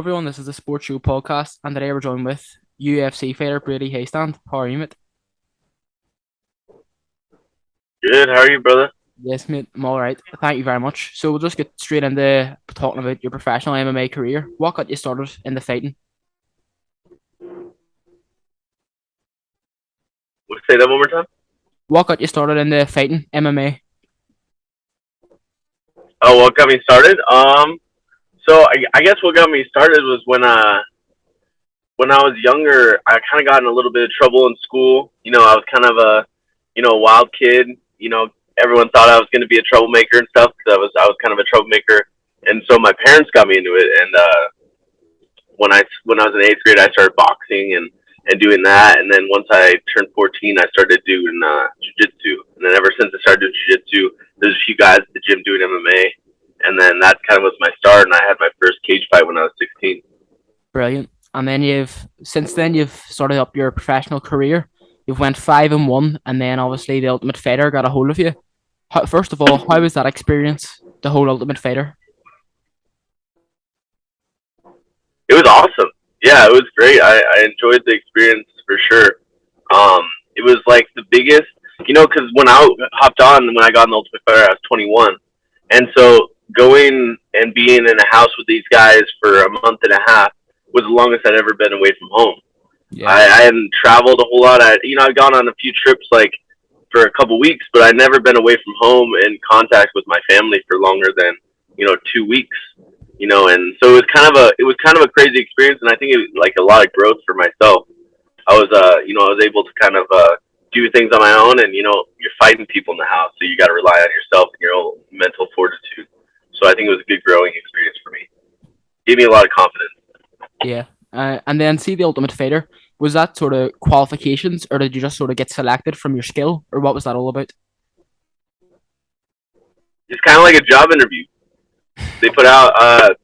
Everyone, this is the Sports Show podcast, and today we're joined with UFC fighter Brady Hiestand. How are you, mate? Good. How are you, brother? Yes, mate, I'm all right. Thank you very much. So we'll just get straight into talking about your professional MMA career. What got you started in the fighting? Say that one more time. What got you started in the fighting MMA? Oh, what got me started? So I guess what got me started was when I was younger, I kind of got in a little bit of trouble in school. I was kind of a wild kid. Everyone thought I was going to be a troublemaker and stuff because I was kind of a troublemaker, and so my parents got me into it. And when I was in eighth grade, I started boxing and doing that. And then once I turned 14, I started doing jujitsu. And then ever since I started doing jujitsu, there's a few guys at the gym doing MMA. And then that kind of was my start. And I had my first cage fight when I was 16. Brilliant. And then since then you've started up your professional career. You've went 5-1, and then obviously the Ultimate Fighter got a hold of you. First of all, how was that experience? The whole Ultimate Fighter. It was awesome. Yeah, it was great. I enjoyed the experience for sure. It was like the biggest, because when I hopped on, when I got in the Ultimate Fighter, I was 21. And so going and being in a house with these guys for a month and a half was the longest I'd ever been away from home. Yeah. I hadn't traveled a whole lot. I'd gone on a few trips like for a couple weeks, but I'd never been away from home in contact with my family for longer than 2 weeks. And so it was kind of a crazy experience, and I think it was like a lot of growth for myself. I was able to kind of do things on my own, and you're fighting people in the house, so you got to rely on yourself and your own mental fortitude. So I think it was a good growing experience for me. Gave me a lot of confidence. Yeah. And then see the Ultimate Fighter. Was that sort of qualifications, or did you just sort of get selected from your skill, or what was that all about? It's kind of like a job interview. They put out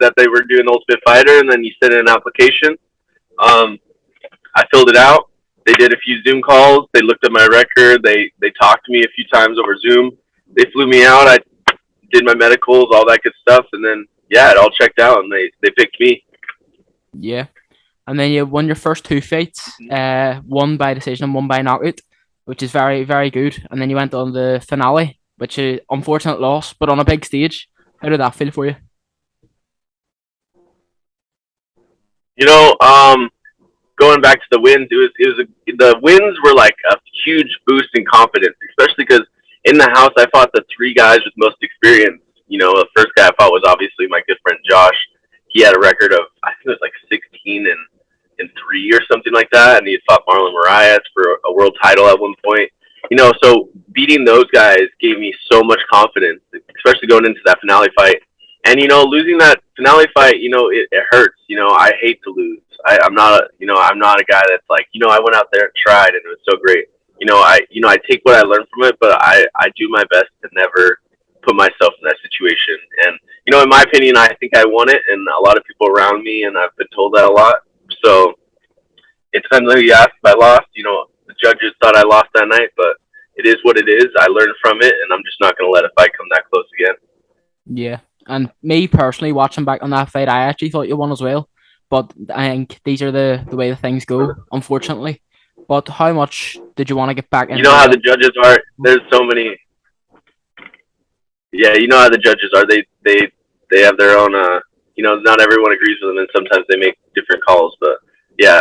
that they were doing the Ultimate Fighter, and then you send in an application. Um, I filled it out. They did a few Zoom calls. They looked at my record. They talked to me a few times over Zoom. They flew me out. I did my medicals, all that good stuff, and then yeah, it all checked out, and they picked me. Yeah. And then you won your first two fights, one by decision and one by knockout, which is very, very good. And then you went on the finale, which is unfortunate loss, but on a big stage. How did that feel for you? You know, um, Going back to the wins, the wins were like a huge boost in confidence, especially because in the house I fought the three guys with most experience. The first guy I fought was obviously my good friend Josh. He had a record of I think it was like 16-3 or something like that, and he had fought Marlon Moraes for a world title at one point. So beating those guys gave me so much confidence, especially going into that finale fight. And losing that finale fight, it hurts. I hate to lose. I'm not a guy that's like, I went out there and tried, and it was so great. I take what I learned from it, but I do my best to never put myself in that situation. And in my opinion, I think I won it, and a lot of people around me, and I've been told that a lot. So it depends on who you ask if I lost. The judges thought I lost that night, but it is what it is. I learned from it, and I'm just not going to let a fight come that close again. Yeah. And me personally, watching back on that fight, I actually thought you won as well. But I think these are the way the things go, unfortunately. But how much did you want to get back You know into how the? the judges are. There's so many. Yeah, you know how the judges are. They have their own. Not everyone agrees with them, and sometimes they make different calls. But yeah,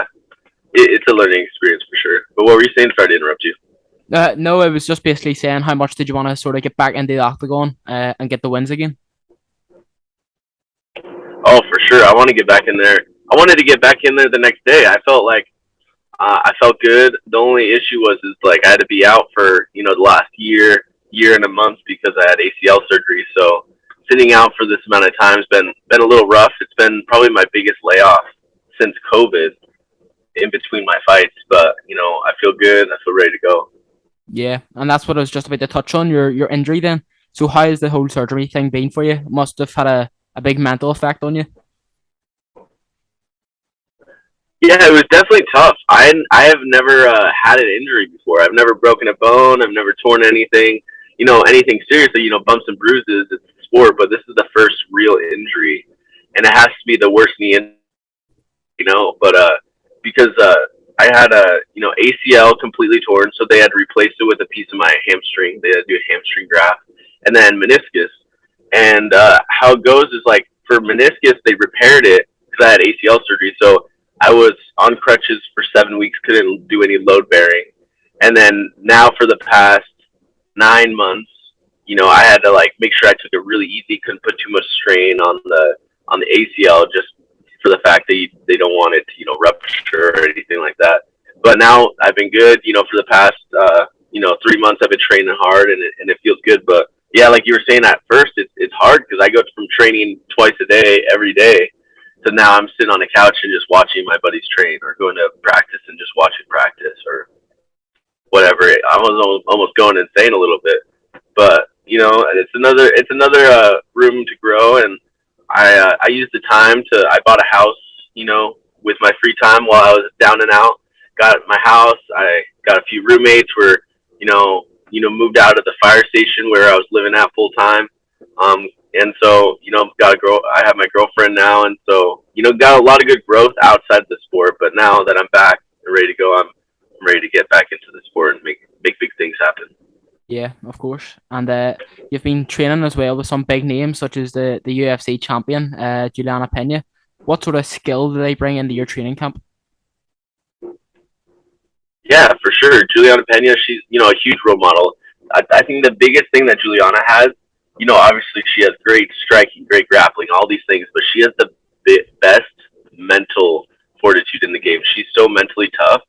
it's a learning experience for sure. But what were you saying? Sorry to interrupt you. No, it was just basically saying how much did you want to sort of get back into the octagon and get the wins again? Oh, for sure. I want to get back in there. I wanted to get back in there the next day. I felt good. The only issue is like I had to be out for the last year and a month because I had ACL surgery. So sitting out for this amount of time has been a little rough. It's been probably my biggest layoff since COVID in between my fights. But I feel good. I feel ready to go. Yeah, and that's what I was just about to touch on, your injury then. So how has the whole surgery thing been for you? Must have had a big mental effect on you. Yeah, it was definitely tough. I have never had an injury before. I've never broken a bone. I've never torn anything. Anything seriously. Bumps and bruises. It's a sport, but this is the first real injury, and it has to be the worst knee but because I had a ACL completely torn, so they had to replace it with a piece of my hamstring. They had to do a hamstring graft, and then meniscus. And how it goes is like for meniscus, they repaired it because I had ACL surgery, so I was on crutches for 7 weeks, couldn't do any load bearing, and then now for the past 9 months, I had to like make sure I took it really easy, couldn't put too much strain on the ACL just for the fact that they don't want it to rupture or anything like that. But now I've been good, for the past 3 months I've been training hard and it feels good. But yeah, like you were saying at first, it's hard because I go from training twice a day every day to now I'm sitting on the couch and just watching my buddies train or going to practice and just watching practice or whatever. I was almost going insane a little bit, but it's another room to grow, and I used the time to I bought a house, with my free time while I was down and out. Got my house. I got a few roommates. Were moved out of the fire station where I was living at full time. And so got a girl. I have my girlfriend now, and so got a lot of good growth outside the sport. But now that I'm back and ready to go, I'm ready to get back into the sport and make big things happen. Yeah, of course. And you've been training as well with some big names such as the UFC champion, Juliana Pena. What sort of skill do they bring into your training camp? Yeah, for sure. Juliana Pena, she's a huge role model. I think the biggest thing that Juliana has, obviously she has great striking, great grappling, all these things, but she has the best mental fortitude in the game. She's so mentally tough,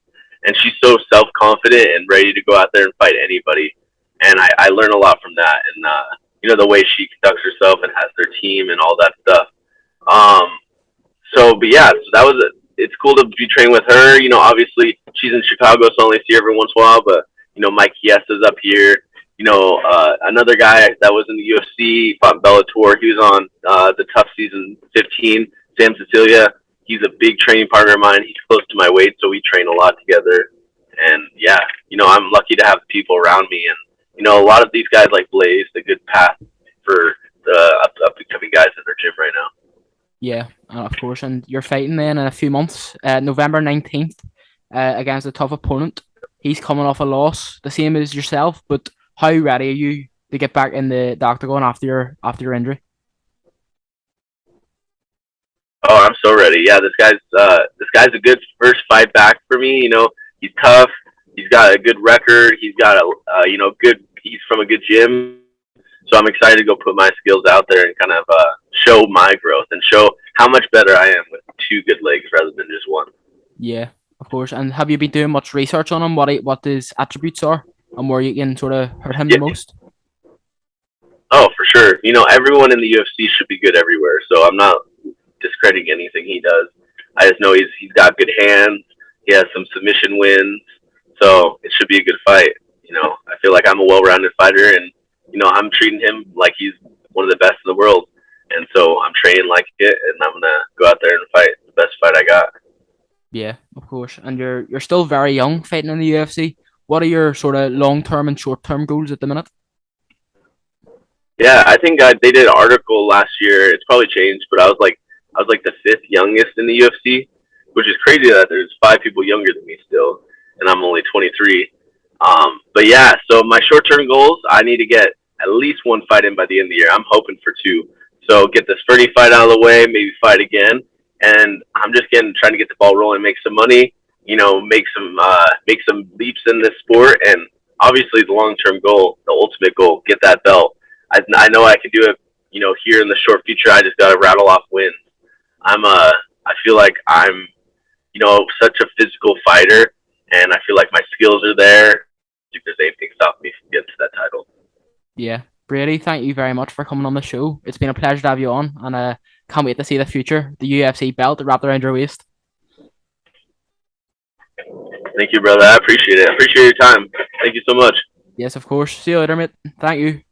and she's so self confident and ready to go out there and fight anybody. And I learn a lot from that, and the way she conducts herself and has their team and all that stuff. Um, but yeah, so that was it. It's cool to be training with her. Obviously she's in Chicago, so I only see her every once in a while. But Mike Hiesta's up here. Another guy that was in the UFC, fought Bellator. He was on the Tough Season 15. Sam Cecilia. He's a big training partner of mine. He's close to my weight, so we train a lot together. And yeah, I'm lucky to have people around me. And a lot of these guys like blazed a good path for the up and coming guys in our gym right now. Yeah, of course. And you're fighting then in a few months, November 19th, against a tough opponent. He's coming off a loss, the same as yourself. But how ready are you to get back in the octagon after your injury? Oh, I'm so ready. Yeah, this guy's a good first fight back for me. He's tough. He's got a good record. He's got a good. He's from a good gym. So I'm excited to go put my skills out there and kind of show my growth and show how much better I am with two good legs rather than just one. Yeah, of course. And have you been doing much research on him? What his attributes are and where you can sort of hurt him the most? Oh, for sure. Everyone in the UFC should be good everywhere. So I'm not discrediting anything he does. I just know he's got good hands. He has some submission wins. So it should be a good fight. I feel like I'm a well-rounded fighter, and I'm treating him like he's one of the best in the world. And so I'm training like it, and I'm gonna go out there and fight the best fight I got. Yeah, of course. And you're still very young fighting in the UFC. What are your sort of long-term and short-term goals at the minute? Yeah, I think they did an article last year. It's probably changed, but I was like the fifth youngest in the UFC, which is crazy that there's 5 people younger than me still, and I'm only 23. But yeah, so my short-term goals, I need to get at least one fight in by the end of the year. I'm hoping for two. So get this Fernie fight out of the way, maybe fight again, and I'm just trying to get the ball rolling, make some money, make some leaps in this sport, and obviously the long-term goal, the ultimate goal, get that belt. I know I can do it, here in the short future. I just got to rattle off wins. I feel like I'm, such a physical fighter, and I feel like my skills are there. If there's anything stopping me from getting to that title. Yeah. Brady, thank you very much for coming on the show. It's been a pleasure to have you on, and can't wait to see the future, the UFC belt wrapped around your waist. Thank you, brother. I appreciate it. I appreciate your time. Thank you so much. Yes, of course. See you later, mate. Thank you.